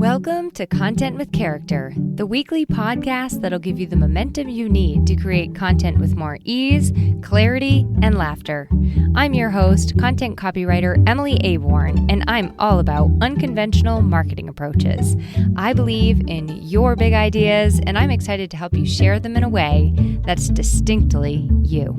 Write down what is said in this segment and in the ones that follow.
Welcome to Content with Character, the weekly podcast that'll give you the momentum you need to create content with more ease, clarity, and laughter. I'm your host, content copywriter Emily Aborn, and I'm all about unconventional marketing approaches. I believe in your big ideas, and I'm excited to help you share them in a way that's distinctly you.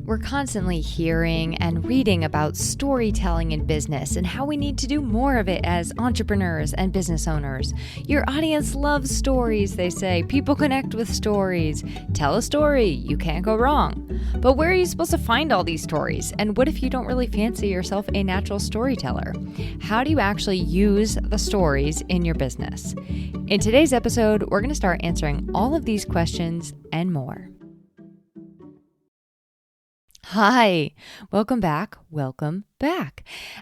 We're constantly hearing and reading about storytelling in business and how we need to do more of it as entrepreneurs and business owners. Your audience loves stories, they say. People connect with stories. Tell a story, you can't go wrong. But where are you supposed to find all these stories? And what if you don't really fancy yourself a natural storyteller? How do you actually use the stories in your business? In today's episode, we're going to start answering all of these questions and more. Hi, welcome back.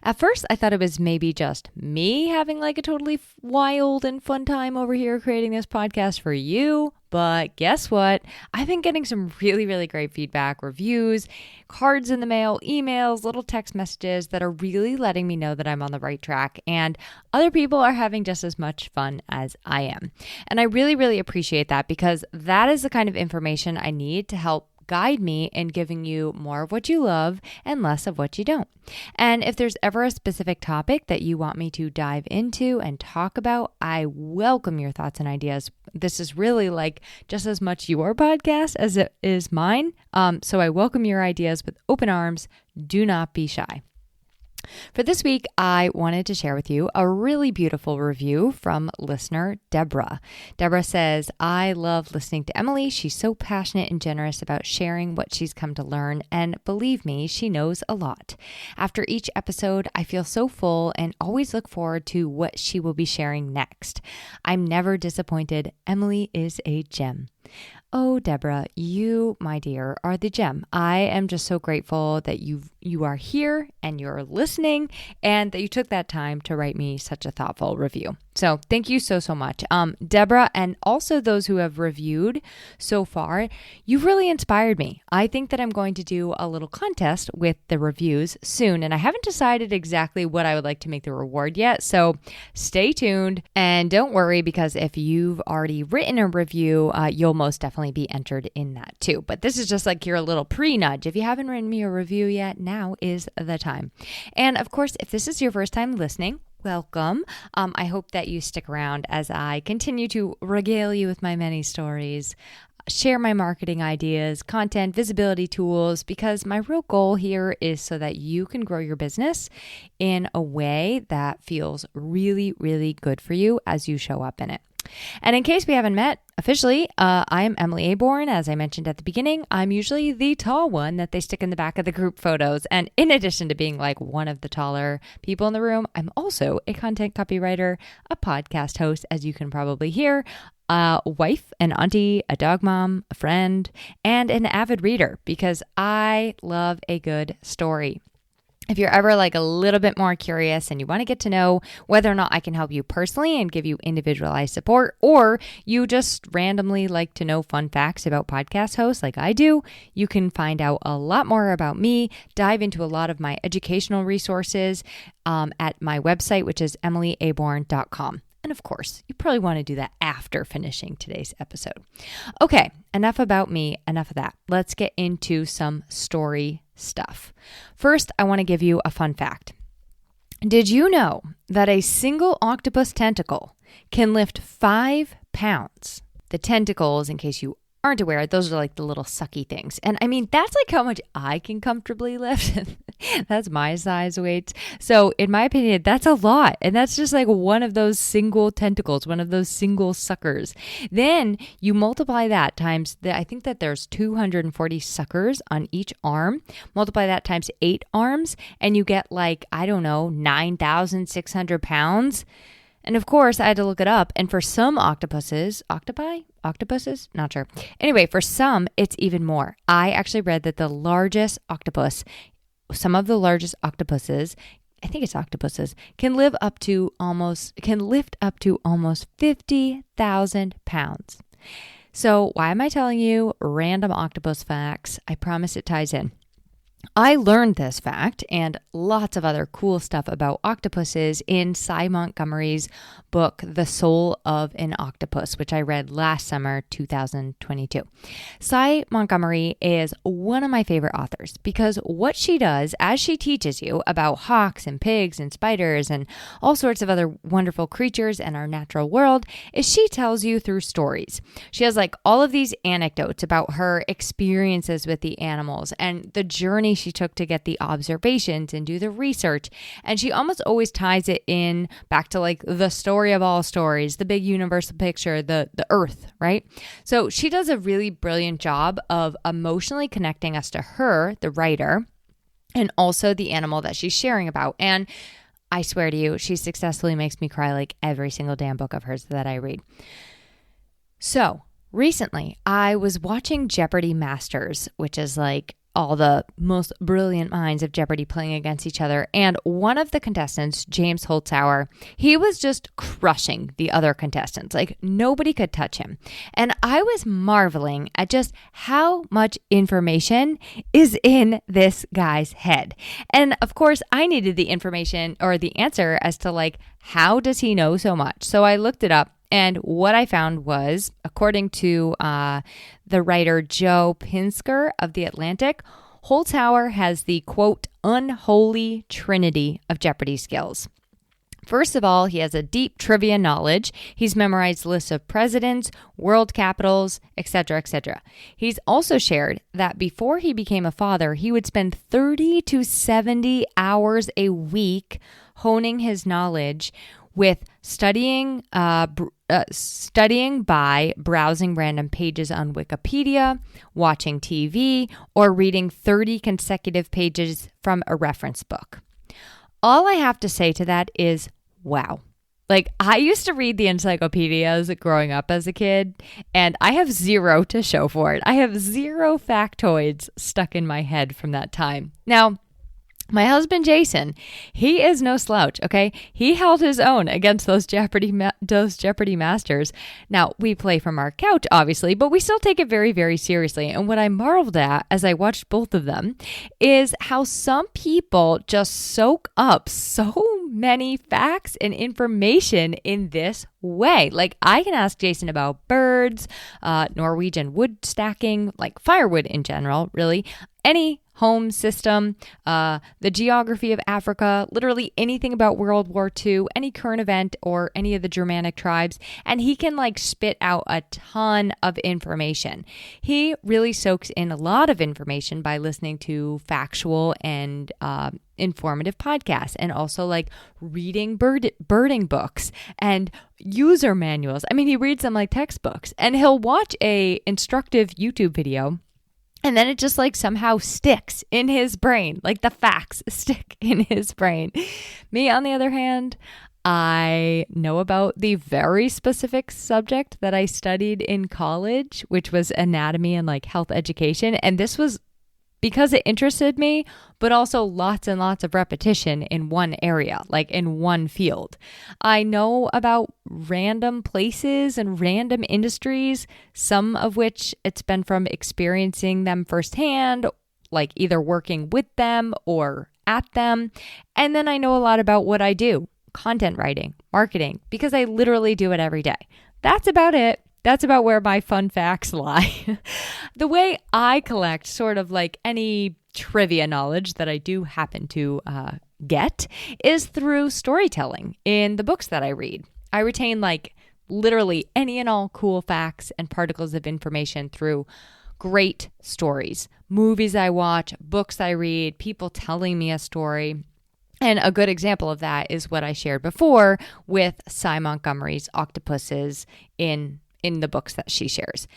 At first, I thought it was maybe just me having like a totally wild and fun time over here creating this podcast for you. But guess what? I've been getting some really great feedback, reviews, cards in the mail, emails, little text messages that are really letting me know that I'm on the right track and other people are having just as much fun as I am. And I really appreciate that because that is the kind of information I need to help guide me in giving you more of what you love and less of what you don't. And if there's ever a specific topic that you want me to dive into and talk about, I welcome your thoughts and ideas. This is really like just as much your podcast as it is mine. So I welcome your ideas with open arms. Do not be shy. For this week, I wanted to share with you a really beautiful review from listener Deborah. Deborah says, I love listening to Emily. She's so passionate and generous about sharing what she's come to learn. And believe me, she knows a lot. After each episode, I feel so full and always look forward to what she will be sharing next. I'm never disappointed. Emily is a gem. Oh, Deborah, you, my dear, are the gem. I am just so grateful that you are here and you're listening and that you took that time to write me such a thoughtful review. So thank you so much. Deborah, and also those who have reviewed so far, you've really inspired me. I think that I'm going to do a little contest with the reviews soon, and I haven't decided exactly what I would like to make the reward yet. So stay tuned and don't worry because if you've already written a review, you'll most definitely be entered in that too. But this is just like your little pre-nudge. If you haven't written me a review yet, now is the time. And of course, if this is your first time listening, welcome. I hope that you stick around as I continue to regale you with my many stories, share my marketing ideas, content, visibility tools, because my real goal here is so that you can grow your business in a way that feels really good for you as you show up in it. And in case we haven't met officially, I am Emily Aborn. As I mentioned at the beginning, I'm usually the tall one that they stick in the back of the group photos. And in addition to being like one of the taller people in the room, I'm also a content copywriter, a podcast host, as you can probably hear, a wife, an auntie, a dog mom, a friend, and an avid reader because I love a good story. If you're ever like a little bit more curious and you want to get to know whether or not I can help you personally and give you individualized support, or you just randomly like to know fun facts about podcast hosts like I do, you can find out a lot more about me, dive into a lot of my educational resources at my website, which is emilyaborn.com. And of course, you probably want to do that after finishing today's episode. Okay, enough about me, enough of that. Let's get into some story stuff. First, I want to give you a fun fact. Did you know that a single octopus tentacle can lift 5 pounds? The tentacles, in case you aren't aware, those are like the little sucky things. And I mean, that's like how much I can comfortably lift. That's my size weight. So in my opinion, that's a lot. And that's just like one of those single tentacles, one of those single suckers. Then you multiply that times, I think that there's 240 suckers on each arm. Multiply that times 8 arms and you get like, 9,600 pounds. And of course, I had to look it up. And for some octopuses, not sure. Anyway, for some, it's even more. I actually read that some of the largest octopuses, I think it's octopuses, can lift up to almost 50,000 pounds. So why am I telling you random octopus facts? I promise it ties in. I learned this fact and lots of other cool stuff about octopuses in Cy Montgomery's book, The Soul of an Octopus, which I read last summer, 2022. Cy Montgomery is one of my favorite authors because what she does as she teaches you about hawks and pigs and spiders and all sorts of other wonderful creatures in our natural world is she tells you through stories. She has like all of these anecdotes about her experiences with the animals and the journey she took to get the observations and do the research. And she almost always ties it in back to like the story of all stories, the big universal picture, the earth, right? So she does a really brilliant job of emotionally connecting us to her, the writer, and also the animal that she's sharing about. And I swear to you, she successfully makes me cry like every single damn book of hers that I read. So recently, I was watching Jeopardy Masters, which is like all the most brilliant minds of Jeopardy playing against each other. And one of the contestants, James Holzhauer, he was just crushing the other contestants. Like nobody could touch him. And I was marveling at just how much information is in this guy's head. And of course, I needed the information or the answer as to like, how does he know so much? So I looked it up. And what I found was, according to the writer Joe Pinsker of The Atlantic, Holzhauer has the, quote, unholy trinity of Jeopardy skills. First of all, he has a deep trivia knowledge. He's memorized lists of presidents, world capitals, etc., etc. He's also shared that before he became a father, he would spend 30 to 70 hours a week honing his knowledge with studying by browsing random pages on Wikipedia, watching TV, or reading 30 consecutive pages from a reference book. All I have to say to that is, wow. Like, I used to read the encyclopedias growing up as a kid, and I have zero to show for it. I have zero factoids stuck in my head from that time. Now, my husband, Jason, he is no slouch, okay? He held his own against those Jeopardy masters. Now, we play from our couch, obviously, but we still take it very, very seriously. And what I marveled at as I watched both of them is how some people just soak up so many facts and information in this way. Like, I can ask Jason about birds, Norwegian wood stacking, like firewood in general, really, any home system, the geography of Africa, literally anything about World War II, any current event or any of the Germanic tribes, and he can like spit out a ton of information. He really soaks in a lot of information by listening to factual and informative podcasts and also like reading birding books and user manuals. I mean, he reads them like textbooks, and he'll watch a instructive YouTube video and then it just like somehow sticks in his brain, like the facts stick in his brain. Me, on the other hand, I know about the very specific subject that I studied in college, which was anatomy and like health education. And this was because it interested me, but also lots and lots of repetition in one area, like in one field. I know about random places and random industries, some of which it's been from experiencing them firsthand, like either working with them or at them. And then I know a lot about what I do, content writing, marketing, because I literally do it every day. That's about it. That's about where my fun facts lie. The way I collect sort of like any trivia knowledge that I do happen to get is through storytelling in the books that I read. I retain like literally any and all cool facts and particles of information through great stories, movies I watch, books I read, people telling me a story. And a good example of that is what I shared before with Cy Montgomery's octopuses in the books that she shares.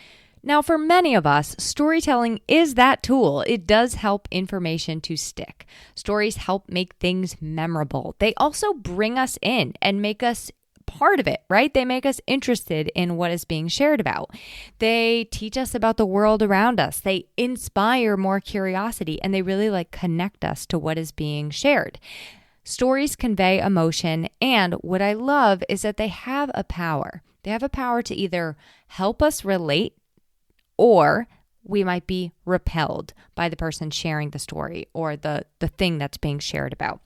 Now, for many of us, storytelling is that tool. It does help information to stick. Stories help make things memorable. They also bring us in and make us part of it, right? They make us interested in what is being shared about. They teach us about the world around us. They inspire more curiosity, and they really like connect us to what is being shared. Stories convey emotion, and what I love is that they have a power. They have a power to either help us relate or we might be repelled by the person sharing the story or the thing that's being shared about.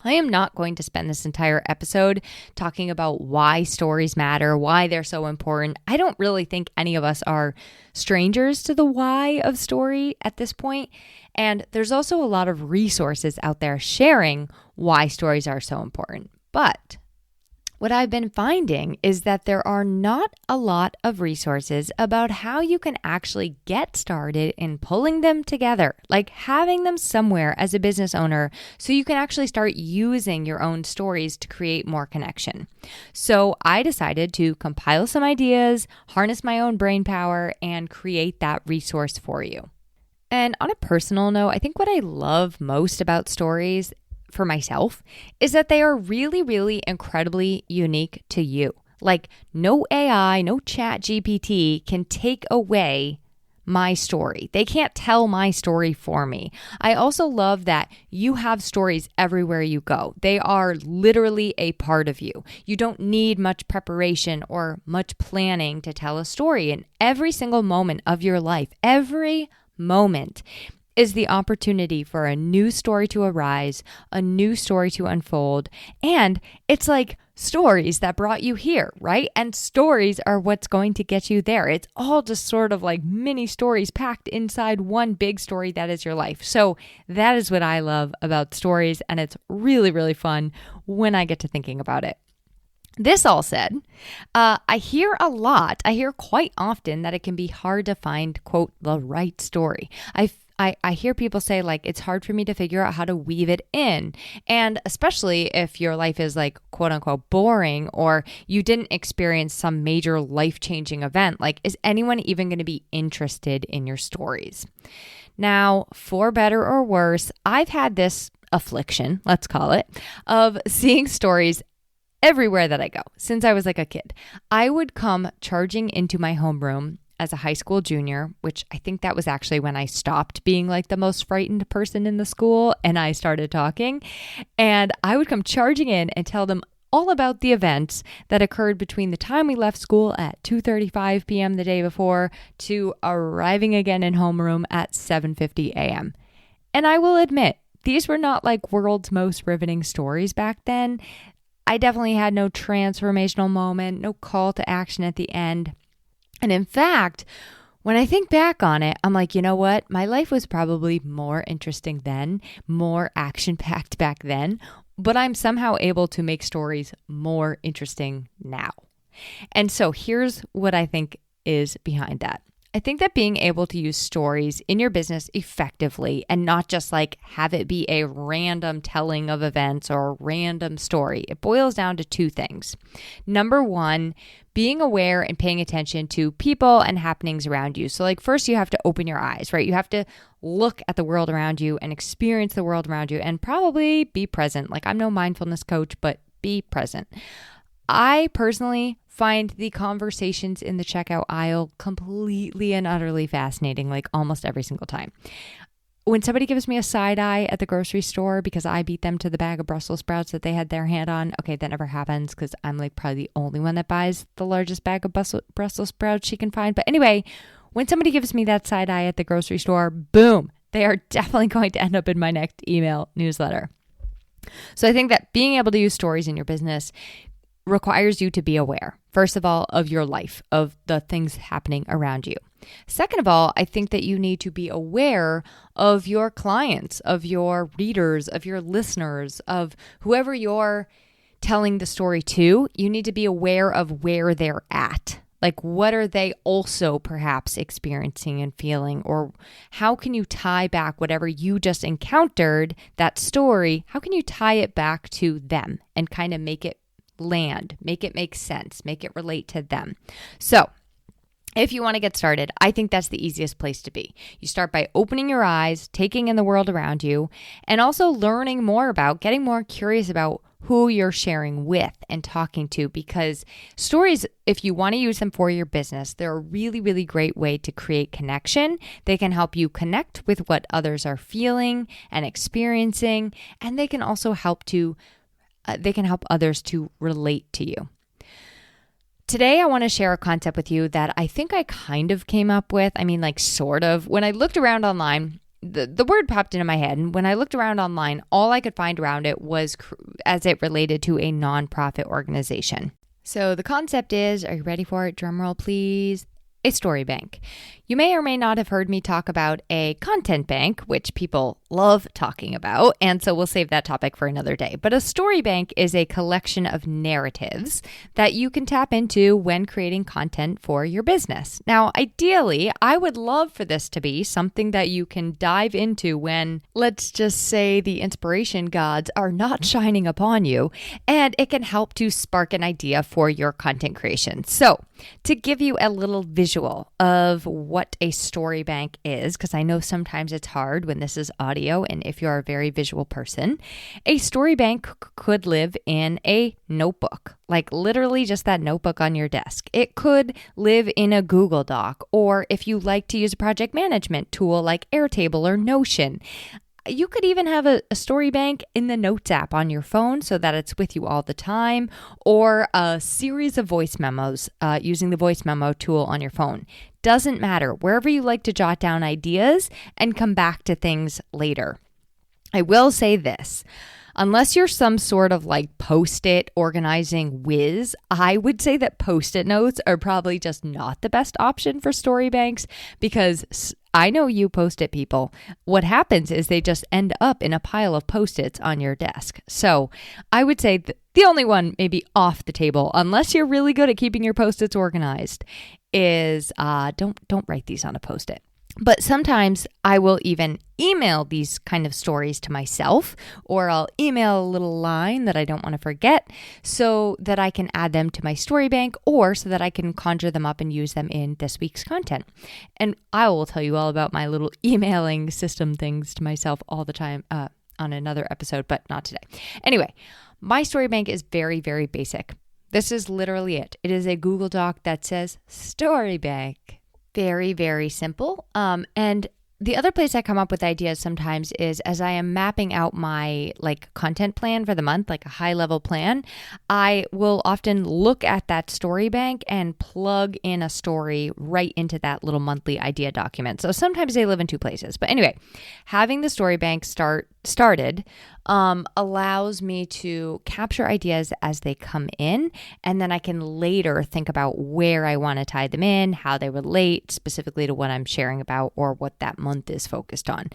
I am not going to spend this entire episode talking about why stories matter, why they're so important. I don't really think any of us are strangers to the why of story at this point. And there's also a lot of resources out there sharing why stories are so important. But what I've been finding is that there are not a lot of resources about how you can actually get started in pulling them together, like having them somewhere as a business owner so you can actually start using your own stories to create more connection. So I decided to compile some ideas, harness my own brain power, and create that resource for you. And on a personal note, I think what I love most about stories for myself is that they are really, really incredibly unique to you. Like no AI, no chat GPT can take away my story. They can't tell my story for me. I also love that you have stories everywhere you go. They are literally a part of you. You don't need much preparation or much planning to tell a story. In every single moment of your life, every moment is the opportunity for a new story to arise, a new story to unfold. And it's like stories that brought you here, right? And stories are what's going to get you there. It's all just sort of like mini stories packed inside one big story that is your life. So that is what I love about stories. And it's really, really fun when I get to thinking about it. This all said, I hear quite often that it can be hard to find, quote, the right story. I hear people say, like, it's hard for me to figure out how to weave it in. And especially if your life is like, quote unquote, boring, or you didn't experience some major life-changing event, like, is anyone even going to be interested in your stories? Now, for better or worse, I've had this affliction, let's call it, of seeing stories everywhere that I go since I was like a kid. I would come charging into my homeroom as a high school junior, which I think that was actually when I stopped being like the most frightened person in the school and I started talking. And I would come charging in and tell them all about the events that occurred between the time we left school at 2:35 p.m. the day before to arriving again in homeroom at 7:50 a.m. And I will admit, these were not like world's most riveting stories back then. I definitely had no transformational moment, no call to action at the end. And in fact, when I think back on it, I'm like, you know what? My life was probably more interesting then, more action-packed back then, but I'm somehow able to make stories more interesting now. And so here's what I think is behind that. I think that being able to use stories in your business effectively and not just like have it be a random telling of events or a random story, it boils down to two things. Number one, being aware and paying attention to people and happenings around you. So like first you have to open your eyes, right? You have to look at the world around you and experience the world around you and probably be present. Like I'm no mindfulness coach, but be present. I personally find the conversations in the checkout aisle completely and utterly fascinating, like almost every single time. When somebody gives me a side eye at the grocery store because I beat them to the bag of Brussels sprouts that they had their hand on, okay, that never happens because I'm like probably the only one that buys the largest bag of Brussels sprouts she can find. But anyway, when somebody gives me that side eye at the grocery store, boom, they are definitely going to end up in my next email newsletter. So I think that being able to use stories in your business requires you to be aware, first of all, of your life, of the things happening around you. Second of all, I think that you need to be aware of your clients, of your readers, of your listeners, of whoever you're telling the story to. You need to be aware of where they're at. Like, what are they also perhaps experiencing and feeling? Or how can you tie back whatever you just encountered, that story, how can you tie it back to them and kind of make it land, make it make sense, make it relate to them? So if you want to get started, I think that's the easiest place to be. You start by opening your eyes, taking in the world around you, and also learning more about, getting more curious about who you're sharing with and talking to, because stories, if you want to use them for your business, they're a really, really great way to create connection. They can help you connect with what others are feeling and experiencing, and they can also help others to relate to you. Today, I want to share a concept with you that I think I kind of came up with. I mean, like sort of. When I looked around online, the word popped into my head. And when I looked around online, all I could find around it was as it related to a nonprofit organization. So the concept is, are you ready for it? Drum roll, please. A story bank. You may or may not have heard me talk about a content bank, which people love talking about, and so we'll save that topic for another day. But a story bank is a collection of narratives that you can tap into when creating content for your business. Now, ideally, I would love for this to be something that you can dive into when, let's just say, the inspiration gods are not shining upon you, and it can help to spark an idea for your content creation. So, to give you a little visual of what a story bank is, because I know sometimes it's hard when this is audio and if you're a very visual person, a story bank could live in a notebook, like literally just that notebook on your desk. It could live in a Google Doc, or if you like to use a project management tool like Airtable or Notion. You could even have a story bank in the Notes app on your phone so that it's with you all the time, or a series of voice memos using the voice memo tool on your phone. Doesn't matter, wherever you like to jot down ideas and come back to things later. I will say this. Unless you're some sort of like Post-it organizing whiz, I would say that Post-it notes are probably just not the best option for story banks, because I know you Post-it people. What happens is they just end up in a pile of Post-its on your desk. So I would say the only one maybe off the table, unless you're really good at keeping your Post-its organized, is don't write these on a Post-it. But sometimes I will even email these kind of stories to myself, or I'll email a little line that I don't want to forget so that I can add them to my story bank, or so that I can conjure them up and use them in this week's content. And I will tell you all about my little emailing system things to myself all the time on another episode, but not today. Anyway, my story bank is very, very basic. This is literally it. It is a Google Doc that says story bank. Very, very simple. And the other place I come up with ideas sometimes is as I am mapping out my content plan for the month, like a high level plan, I will often look at that story bank and plug in a story right into that little monthly idea document. So sometimes they live in two places. But anyway, having the story bank started allows me to capture ideas as they come in, and then I can later think about where I want to tie them in, how they relate specifically to what I'm sharing about or what that month is focused on.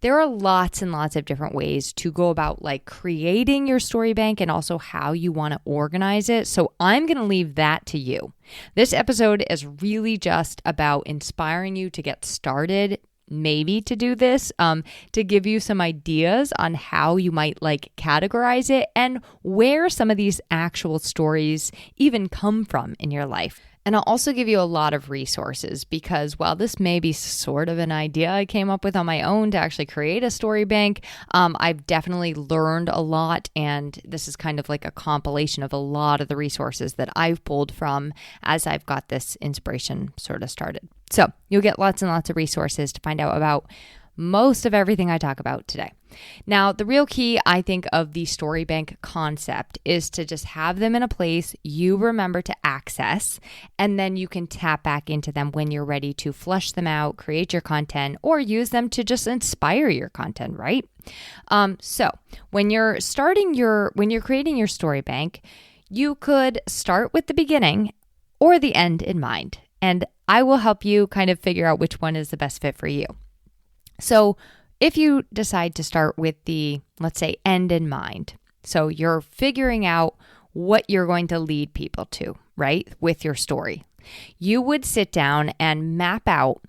There are lots and lots of different ways to go about creating your story bank and also how you want to organize it. So I'm going to leave that to you. This episode is really just about inspiring you to get started, maybe to do this, to give you some ideas on how you might categorize it and where some of these actual stories even come from in your life. And I'll also give you a lot of resources, because while this may be sort of an idea I came up with on my own to actually create a story bank, I've definitely learned a lot, and this is kind of like a compilation of a lot of the resources that I've pulled from as I've got this inspiration sort of started. So you'll get lots and lots of resources to find out about most of everything I talk about today. Now, the real key, I think, of the story bank concept is to just have them in a place you remember to access, and then you can tap back into them when you're ready to flush them out, create your content, or use them to just inspire your content, right? So when you're creating your story bank, you could start with the beginning or the end in mind, and I will help you kind of figure out which one is the best fit for you. So if you decide to start with the, let's say, end in mind, so you're figuring out what you're going to lead people to, right, with your story, you would sit down and map out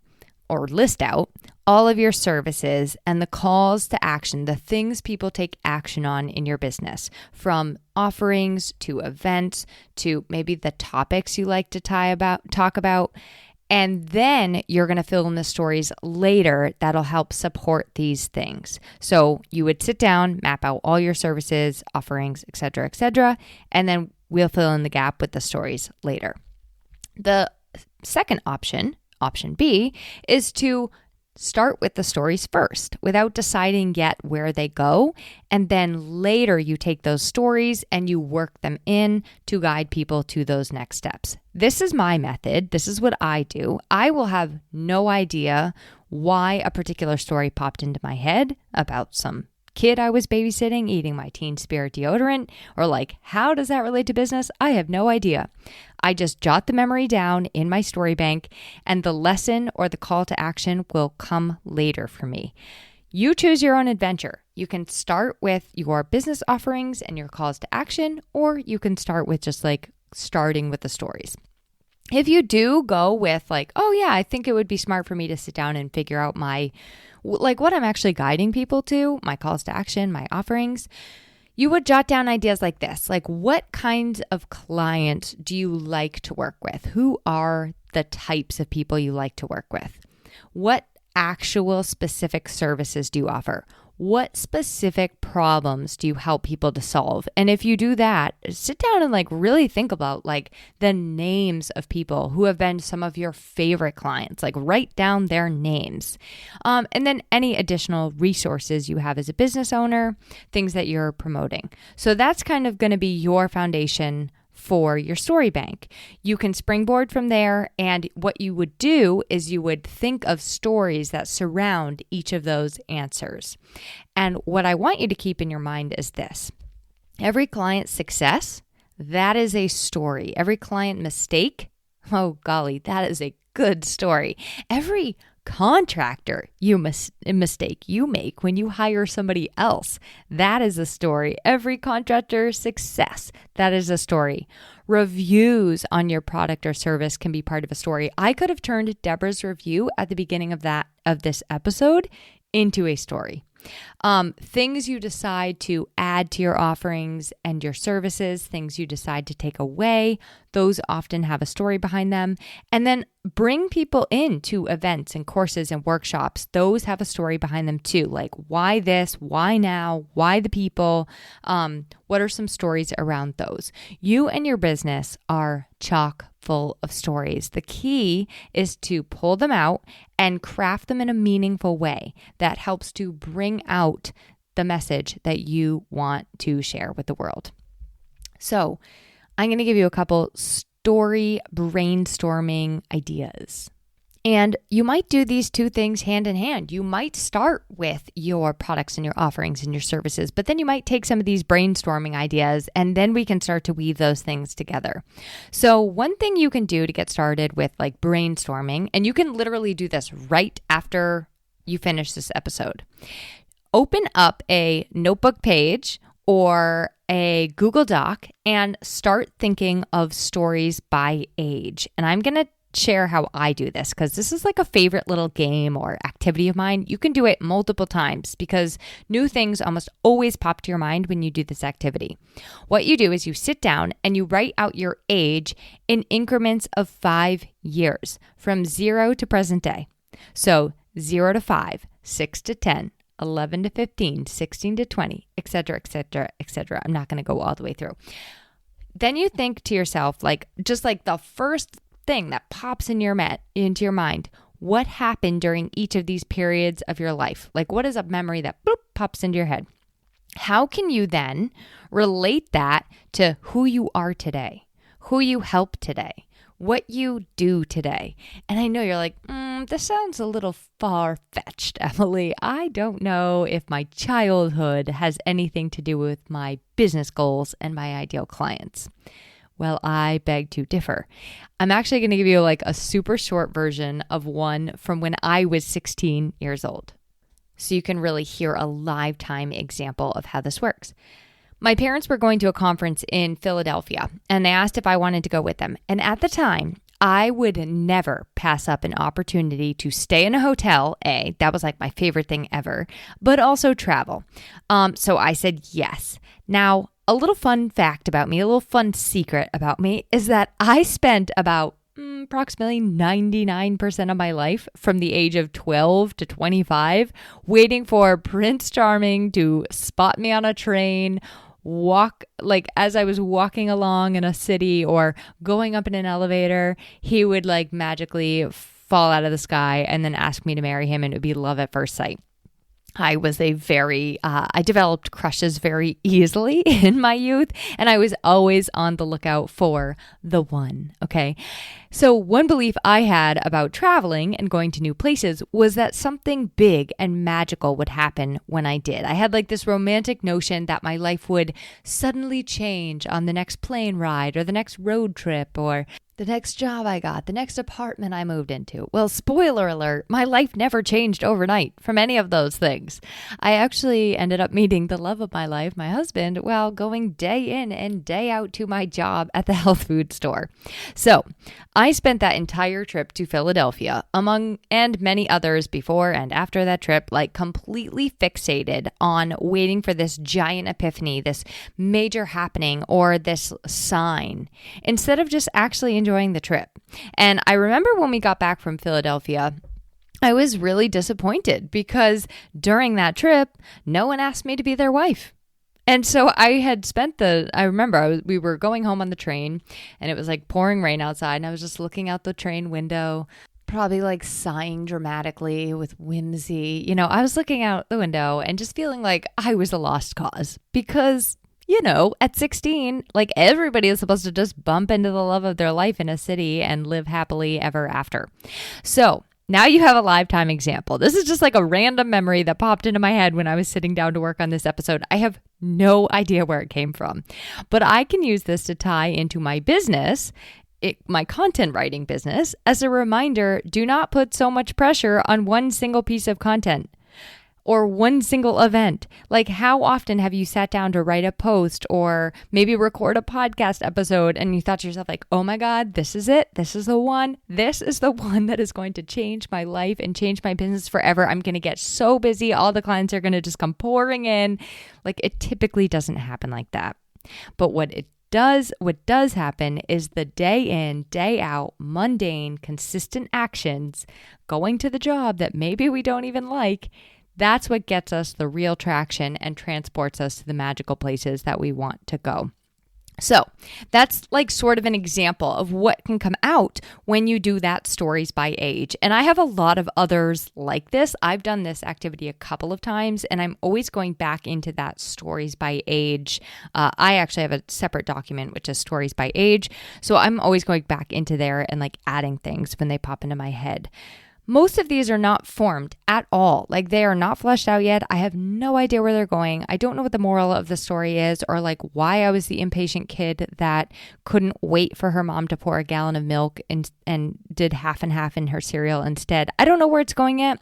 or list out all of your services and the calls to action, the things people take action on in your business, from offerings to events to maybe the topics you like to talk about. And then you're going to fill in the stories later that'll help support these things. So you would sit down, map out all your services, offerings, et cetera, and then we'll fill in the gap with the stories later. The second option, option B, is to start with the stories first without deciding yet where they go. And then later you take those stories and you work them in to guide people to those next steps. This is my method. This is what I do. I will have no idea why a particular story popped into my head about some kid I was babysitting eating my Teen Spirit deodorant, or like, how does that relate to business? I have no idea. I just jot the memory down in my Storybank, and the lesson or the call to action will come later for me. You choose your own adventure. You can start with your business offerings and your calls to action, or you can start with just like starting with the stories. If you do go with like, oh yeah, I think it would be smart for me to sit down and figure out what I'm actually guiding people to, my calls to action, my offerings, you would jot down ideas like this. Like, what kinds of clients do you like to work with? Who are the types of people you like to work with? What actual specific services do you offer? What specific problems do you help people to solve? And if you do that, sit down and like really think about like the names of people who have been some of your favorite clients, like write down their names. And then any additional resources you have as a business owner, things that you're promoting. So that's kind of going to be your foundation for your Storybank. You can springboard from there, and what you would do is you would think of stories that surround each of those answers. And what I want you to keep in your mind is this. Every client success, that is a story. Every client mistake, oh golly, that is a good story. Every contractor mistake you make when you hire somebody else, that is a story. Every contractor success, that is a story. Reviews on your product or service can be part of a story. I could have turned Deborah's review at the beginning of this episode into a story. Things you decide to add to your offerings and your services, things you decide to take away, those often have a story behind them. And then bring people into events and courses and workshops. Those have a story behind them too. Like, why this? Why now? Why the people? What are some stories around those? You and your business are chock full of stories. The key is to pull them out and craft them in a meaningful way that helps to bring out the message that you want to share with the world. So I'm going to give you a couple story brainstorming ideas. And you might do these two things hand in hand. You might start with your products and your offerings and your services, but then you might take some of these brainstorming ideas and then we can start to weave those things together. So one thing you can do to get started with like brainstorming, and you can literally do this right after you finish this episode. Open up a notebook page or a Google Doc and start thinking of stories by age. And I'm going to share how I do this because this is like a favorite little game or activity of mine. You can do it multiple times because new things almost always pop to your mind when you do this activity. What you do is you sit down and you write out your age in increments of 5 years from 0 to present day. So 0 to 5, 6 to 10, 11 to 15, 16 to 20, etc., etc., etc. I'm not going to go all the way through. Then you think to yourself, like, just like the first thing that pops into your mind, what happened during each of these periods of your life? Like, what is a memory that pops into your head? How can you then relate that to who you are today, who you help today, what you do today? And I know you're like, this sounds a little far-fetched, Emily. I don't know if my childhood has anything to do with my business goals and my ideal clients. Well, I beg to differ. I'm actually going to give you like a super short version of one from when I was 16 years old. So you can really hear a lifetime example of how this works. My parents were going to a conference in Philadelphia and they asked if I wanted to go with them. And at the time, I would never pass up an opportunity to stay in a hotel, that was like my favorite thing ever, but also travel. So I said yes. Now, a little fun fact about me, a little fun secret about me is that I spent about approximately 99% of my life from the age of 12 to 25 waiting for Prince Charming to spot me on a train, as I was walking along in a city or going up in an elevator, he would like magically fall out of the sky and then ask me to marry him, and it would be love at first sight. I was I developed crushes very easily in my youth, and I was always on the lookout for the one, okay? So one belief I had about traveling and going to new places was that something big and magical would happen when I did. I had like this romantic notion that my life would suddenly change on the next plane ride or the next road trip or the next job I got, the next apartment I moved into. Well, spoiler alert, my life never changed overnight from any of those things. I actually ended up meeting the love of my life, my husband, while going day in and day out to my job at the health food store. So I spent that entire trip to Philadelphia, and many others before and after that trip, like completely fixated on waiting for this giant epiphany, this major happening, or this sign, instead of just actually enjoying the trip. And I remember when we got back from Philadelphia, I was really disappointed because during that trip, no one asked me to be their wife. And so we were going home on the train and it was like pouring rain outside, and I was just looking out the train window, probably like sighing dramatically with whimsy. I was looking out the window and just feeling like I was a lost cause because at 16, like everybody is supposed to just bump into the love of their life in a city and live happily ever after. So now you have a lifetime example. This is just like a random memory that popped into my head when I was sitting down to work on this episode. I have no idea where it came from, but I can use this to tie into my business, my content writing business, as a reminder: do not put so much pressure on one single piece of content or one single event. Like, how often have you sat down to write a post or maybe record a podcast episode and you thought to yourself like, oh my God, this is it. This is the one. This is the one that is going to change my life and change my business forever. I'm going to get so busy. All the clients are going to just come pouring in. Like, it typically doesn't happen like that. But what does happen is the day in, day out, mundane, consistent actions, going to the job that maybe we don't even like. That's what gets us the real traction and transports us to the magical places that we want to go. So that's like sort of an example of what can come out when you do that stories by age. And I have a lot of others like this. I've done this activity a couple of times, and I'm always going back into that stories by age. I actually have a separate document, which is stories by age. So I'm always going back into there and like adding things when they pop into my head. Most of these are not formed at all. Like, they are not fleshed out yet. I have no idea where they're going. I don't know what the moral of the story is, or like why I was the impatient kid that couldn't wait for her mom to pour a gallon of milk and did half and half in her cereal instead. I don't know where it's going yet.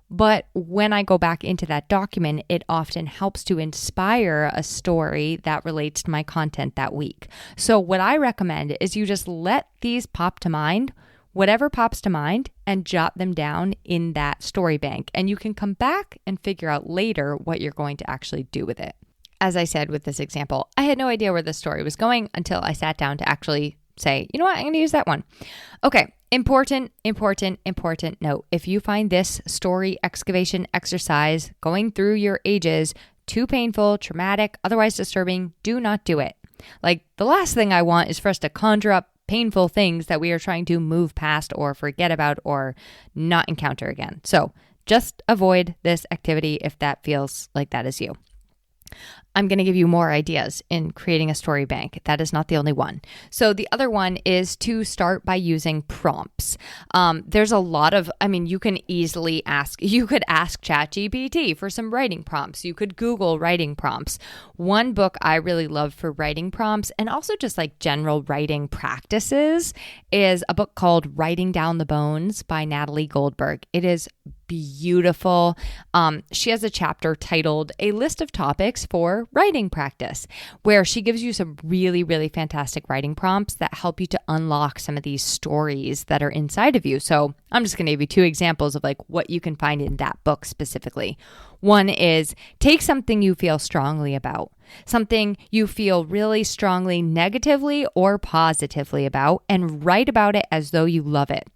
But when I go back into that document, it often helps to inspire a story that relates to my content that week. So what I recommend is you just let these pop to mind, whatever pops to mind, and jot them down in that Storybank. And you can come back and figure out later what you're going to actually do with it. As I said with this example, I had no idea where the story was going until I sat down to actually say, you know what, I'm going to use that one. Okay, important note. If you find this story excavation exercise going through your ages too painful, traumatic, otherwise disturbing, do not do it. Like, the last thing I want is for us to conjure up painful things that we are trying to move past or forget about or not encounter again. So just avoid this activity if that feels like that is you. I'm going to give you more ideas in creating a story bank. That is not the only one. So the other one is to start by using prompts. There's a lot of, you could ask ChatGPT for some writing prompts. You could Google writing prompts. One book I really love for writing prompts and also just like general writing practices is a book called Writing Down the Bones by Natalie Goldberg. It is beautiful. She has a chapter titled A List of Topics for Writing Practice, where she gives you some really, really fantastic writing prompts that help you to unlock some of these stories that are inside of you. So I'm just going to give you two examples of like what you can find in that book specifically. One is take something you feel strongly about, something you feel really strongly negatively or positively about, and write about it as though you love it.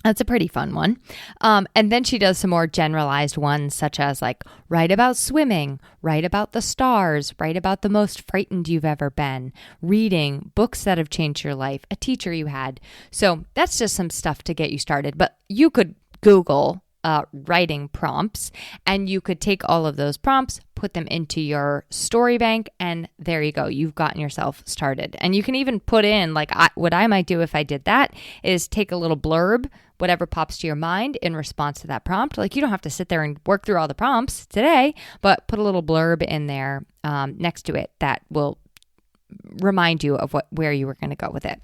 That's a pretty fun one. And then she does some more generalized ones, such as like write about swimming, write about the stars, write about the most frightened you've ever been, reading, books that have changed your life, a teacher you had. So that's just some stuff to get you started. But you could Google writing prompts, and you could take all of those prompts, put them into your Storybank, and there you go. You've gotten yourself started. And you can even put in, like what I might do if I did that is take a little blurb, whatever pops to your mind in response to that prompt. Like you don't have to sit there and work through all the prompts today, but put a little blurb in there next to it that will remind you of where you were going to go with it.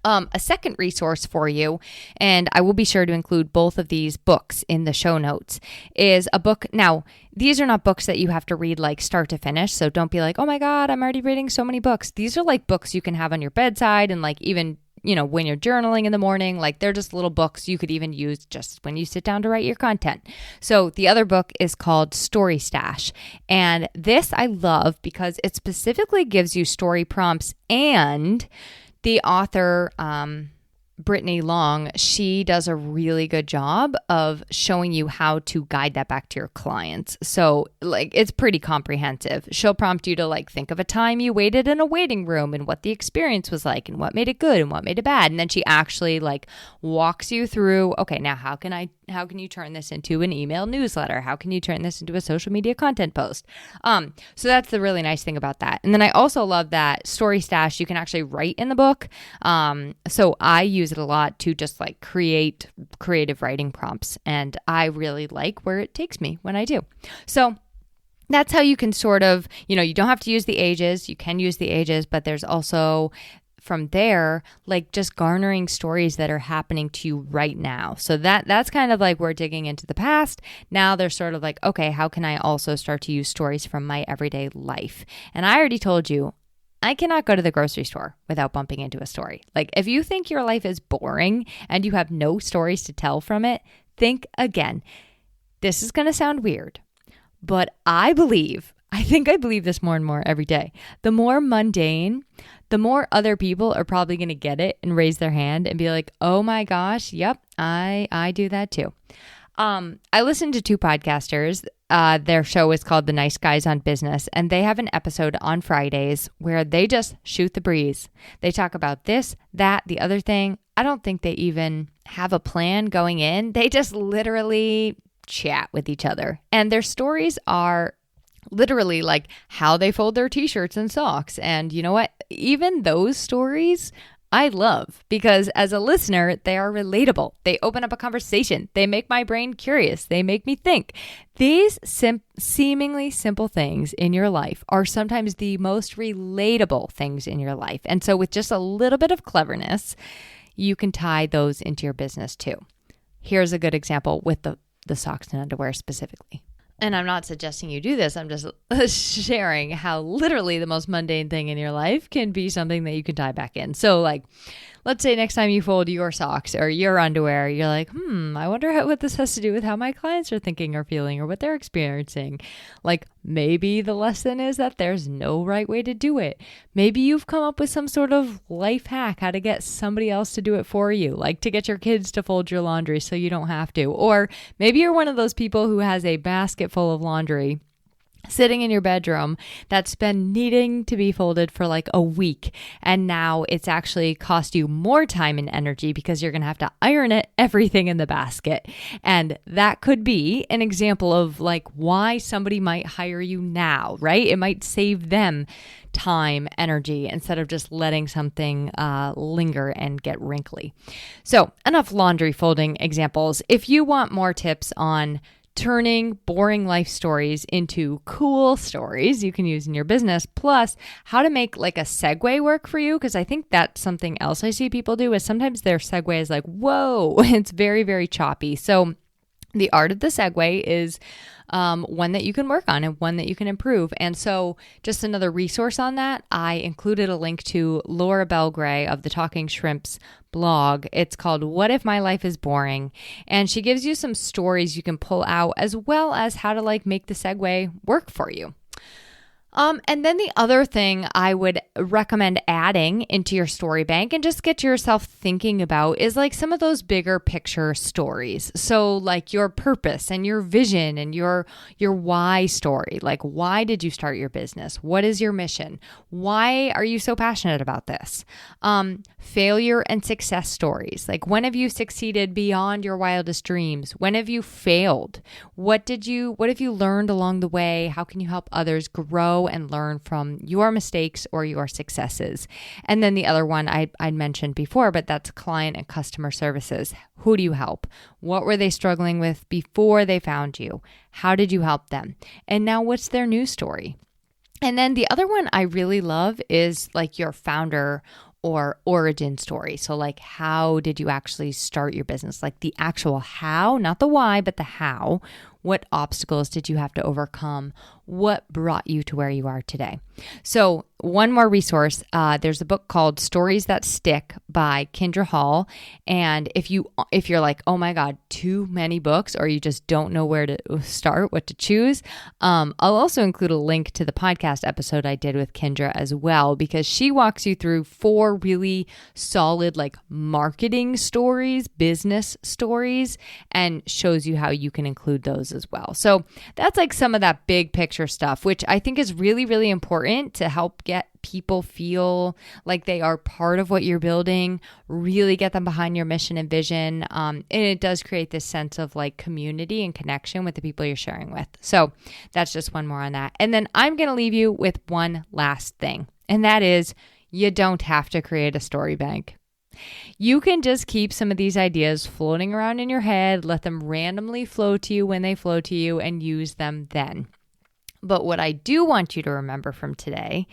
A second resource for you, and I will be sure to include both of these books in the show notes, is a book. Now, these are not books that you have to read like start to finish, so don't be like, oh my God, I'm already reading so many books. These are like books you can have on your bedside and like even, when you're journaling in the morning, like they're just little books you could even use just when you sit down to write your content. So the other book is called Story Stash. And this I love because it specifically gives you story prompts, and the author, Brittany Long, she does a really good job of showing you how to guide that back to your clients. So like it's pretty comprehensive. She'll prompt you to like think of a time you waited in a waiting room and what the experience was like and what made it good and what made it bad. And then she actually like walks you through, okay, now how can you turn this into an email newsletter? How can you turn this into a social media content post? So that's the really nice thing about that. And then I also love that Story Stash, you can actually write in the book. So I use it a lot to just like create creative writing prompts. And I really like where it takes me when I do. So that's how you can sort of, you don't have to use the ages. You can use the ages, but there's also from there, like just garnering stories that are happening to you right now. So that's kind of like we're digging into the past. Now they're sort of like, okay, how can I also start to use stories from my everyday life? And I already told you, I cannot go to the grocery store without bumping into a story. Like if you think your life is boring and you have no stories to tell from it, think again. This is going to sound weird, but I believe this more and more every day. The more mundane, the more other people are probably going to get it and raise their hand and be like, oh my gosh, yep, I do that too. I listened to two podcasters. Their show is called The Nice Guys on Business, and they have an episode on Fridays where they just shoot the breeze. They talk about this, that, the other thing. I don't think they even have a plan going in. They just literally chat with each other. And their stories are literally like how they fold their t-shirts and socks. And you know what? Even those stories I love because as a listener, they are relatable. They open up a conversation. They make my brain curious. They make me think. These seemingly simple things in your life are sometimes the most relatable things in your life. And so with just a little bit of cleverness, you can tie those into your business too. Here's a good example with the socks and underwear specifically. And I'm not suggesting you do this. I'm just sharing how literally the most mundane thing in your life can be something that you can tie back in. So like, let's say next time you fold your socks or your underwear, you're like, I wonder what this has to do with how my clients are thinking or feeling or what they're experiencing. Like maybe the lesson is that there's no right way to do it. Maybe you've come up with some sort of life hack, how to get somebody else to do it for you, like to get your kids to fold your laundry so you don't have to. Or maybe you're one of those people who has a basket full of laundry sitting in your bedroom that's been needing to be folded for like a week. And now it's actually cost you more time and energy because you're going to have to iron everything in the basket. And that could be an example of like why somebody might hire you now, right? It might save them time, energy, instead of just letting something linger and get wrinkly. So enough laundry folding examples. If you want more tips on turning boring life stories into cool stories you can use in your business, plus how to make like a segue work for you, because I think that's something else I see people do is sometimes their segue is like, whoa, it's very, very choppy. So the art of the segue is one that you can work on and one that you can improve. And so just another resource on that, I included a link to Laura Belgray of the Talking Shrimps blog. It's called What If My Life is Boring? And she gives you some stories you can pull out as well as how to like make the segue work for you. And then the other thing I would recommend adding into your story bank and just get yourself thinking about is like some of those bigger picture stories. So like your purpose and your vision and your why story. Like, why did you start your business? What is your mission? Why are you so passionate about this? Failure and success stories. Like, when have you succeeded beyond your wildest dreams? When have you failed? What have you learned along the way? How can you help others grow and learn from your mistakes or your successes? And then the other one I'd mentioned before, but that's client and customer services. Who do you help? What were they struggling with before they found you? How did you help them? And now what's their new story? And then the other one I really love is like your founder or origin story. So like, how did you actually start your business? Like the actual how, not the why, but the how. What obstacles did you have to overcome? What brought you to where you are today? So one more resource, there's a book called Stories That Stick by Kendra Hall. And if you're like, oh my God, too many books, or you just don't know where to start, what to choose, I'll also include a link to the podcast episode I did with Kendra as well, because she walks you through 4 really solid like marketing stories, business stories, and shows you how you can include those as well. So that's like some of that big picture stuff, which I think is really, really important to help get people feel like they are part of what you're building, really get them behind your mission and vision. And it does create this sense of like community and connection with the people you're sharing with. So that's just one more on that. And then I'm going to leave you with one last thing, and that is you don't have to create a story bank. You can just keep some of these ideas floating around in your head, let them randomly flow to you when they flow to you, and use them then. But what I do want you to remember from today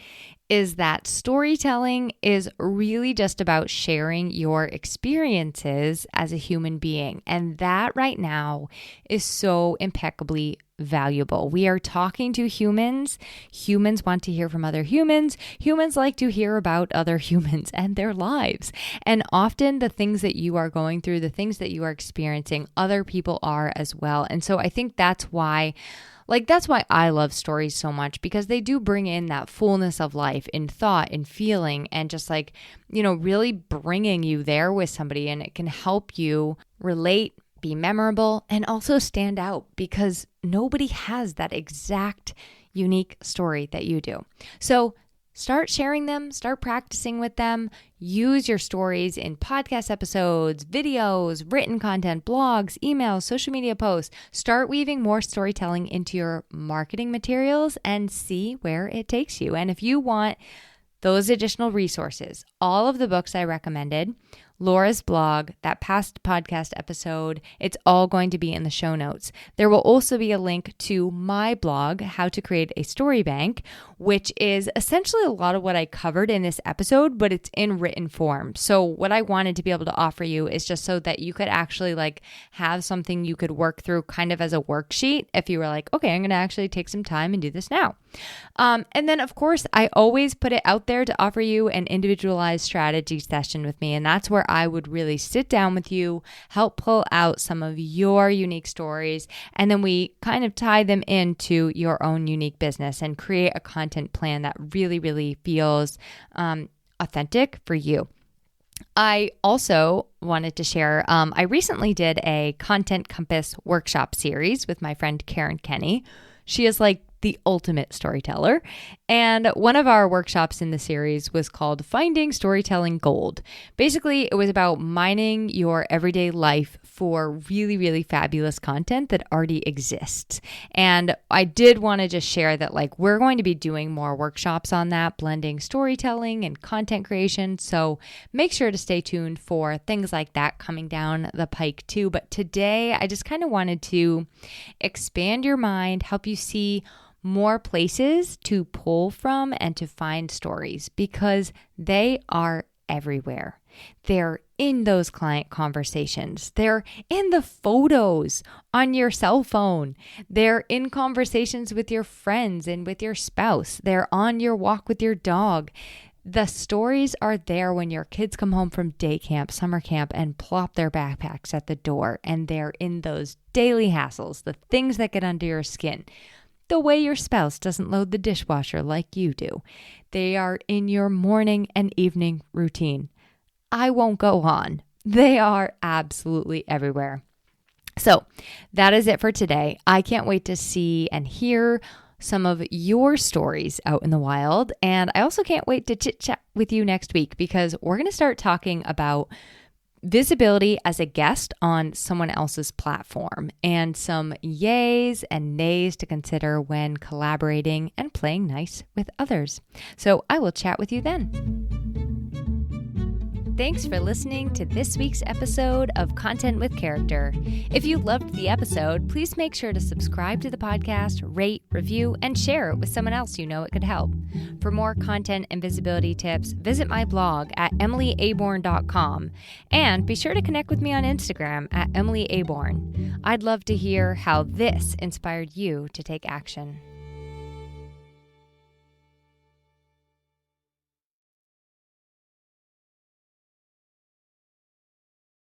is that storytelling is really just about sharing your experiences as a human being. And that right now is so impeccably valuable. We are talking to humans. Humans want to hear from other humans. Humans like to hear about other humans and their lives. And often the things that you are going through, the things that you are experiencing, other people are as well. And so I think that's why I love stories so much, because they do bring in that fullness of life in thought and feeling, and just like, really bringing you there with somebody, and it can help you relate, be memorable, and also stand out, because nobody has that exact unique story that you do. So start sharing them, start practicing with them, use your stories in podcast episodes, videos, written content, blogs, emails, social media posts. Start weaving more storytelling into your marketing materials and see where it takes you. And if you want those additional resources, all of the books I recommended, Laura's blog, that past podcast episode, it's all going to be in the show notes. There will also be a link to my blog, How to Create a Story Bank, which is essentially a lot of what I covered in this episode, but it's in written form. So what I wanted to be able to offer you is just so that you could actually like have something you could work through kind of as a worksheet if you were like, okay, I'm going to actually take some time and do this now. And then of course, I always put it out there to offer you an individualized strategy session with me. And that's where I would really sit down with you, help pull out some of your unique stories, and then we kind of tie them into your own unique business and create a content plan that really, really feels authentic for you. I also wanted to share, I recently did a Content Compass workshop series with my friend Karen Kenny. She is like the ultimate storyteller. And one of our workshops in the series was called Finding Storytelling Gold. Basically, it was about mining your everyday life for really, really fabulous content that already exists. And I did want to just share that like we're going to be doing more workshops on that, blending storytelling and content creation. So make sure to stay tuned for things like that coming down the pike too. But today, I just kind of wanted to expand your mind, help you see more places to pull from and to find stories, because they are everywhere. They're in those client conversations. They're in the photos on your cell phone. They're in conversations with your friends and with your spouse. They're on your walk with your dog. The stories are there when your kids come home from day camp, summer camp, and plop their backpacks at the door. And they're in those daily hassles, the things that get under your skin. the way your spouse doesn't load the dishwasher like you do. They are in your morning and evening routine. I won't go on. They are absolutely everywhere. So that is it for today. I can't wait to see and hear some of your stories out in the wild. And I also can't wait to chit chat with you next week because we're going to start talking about visibility as a guest on someone else's platform and some yays and nays to consider when collaborating and playing nice with others. So I will chat with you then. Thanks for listening to this week's episode of Content with Character. If you loved the episode, please make sure to subscribe to the podcast, rate, review, and share it with someone else you know it could help. For more content and visibility tips, visit my blog at emilyaborn.com and be sure to connect with me on Instagram at Emily Aborn. I'd love to hear how this inspired you to take action.